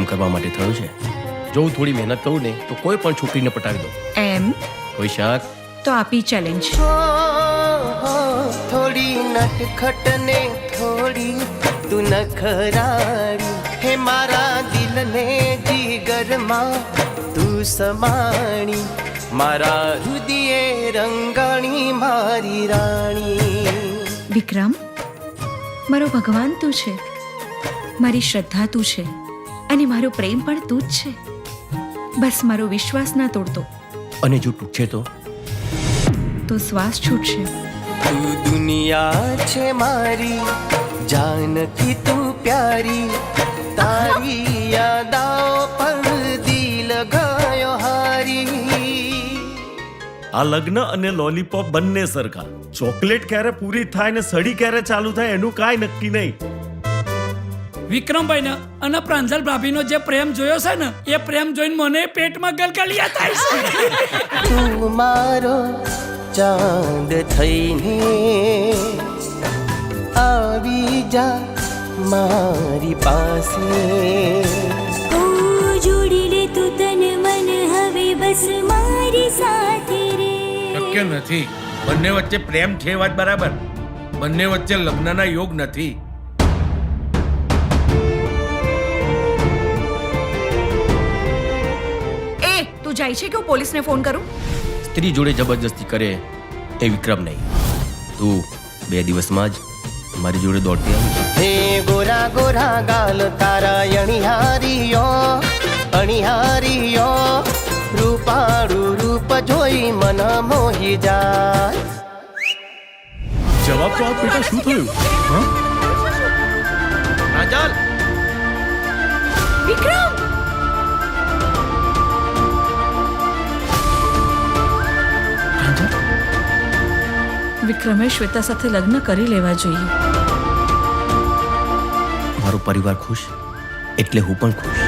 પ્રેમ કરવા માટે થયો છે. જો હું થોડી મહેનત કરું ને તો કોઈ પણ છોકરીને પટાવી દઉં. એમ કોઈ શક? તો આપી ચેલેન્જ. થોડી નટખટ ને થોડી તું નખરાળી, હે મારા દિલને જીગરમાં તું સમાણી, મારા હૃદયે રંગાણી મારી રાણી. વિક્રમ, મારો ભગવાન તું છે, મારી શ્રદ્ધા તું છે અને મારો પ્રેમ પણ તું જ છે. બસ મારો વિશ્વાસ ના તોડતો. અને જો તૂટશે તો શ્વાસ છૂટશે. તું દુનિયા છે મારી, જાનકી તું પ્યારી, તારી યાદાઓ પર દિલ ગયો હારી. આ લગ્ન અને લોલીપોપ બંને સરખા. ચોકલેટ ક્યારે પૂરી થાય ને સડી ક્યારે ચાલુ થાય એનું કાંઈ નક્કી નહીં. વિક્રમભાઈ ને અને પ્રાંજલ ભાભીનો જે પ્રેમ જોયો છે ને એ પ્રેમ જોઈને મને પેટમાં ગલગલિયા થાય છે. તું મારો ચાંદ થઈને આવી જા મારી પાસે. જોડી લે તું તન મન હવે બસ મારી સાથે રે. શક્ય નથી. બંને વચ્ચે પ્રેમ છે વાત બરાબર, બંને વચ્ચે લગ્નના યોગ નથી. તું જાય છે કે હું પોલીસને ફોન કરું? સ્ત્રી જોડે જબરજસ્તી કરે એ વિક્રમ નહીં. તું 2 દિવસમાં જ મારી જોડે દોડતી આવી. હે ગોરા ગોરા ગાલ તારા અણિહારીયો, અણિહારીયો, રૂપાળું રૂપ જોઈ મન મોહી જાય. જવાબ તો આપ બેટા, શું થયું? રાજલ, વિક્રમ! વિક્રમે શ્વેતા સાથે લગ્ન કરી લેવા જોઈએ. મારો પરિવાર ખુશ એટલે હું પણ ખુશ.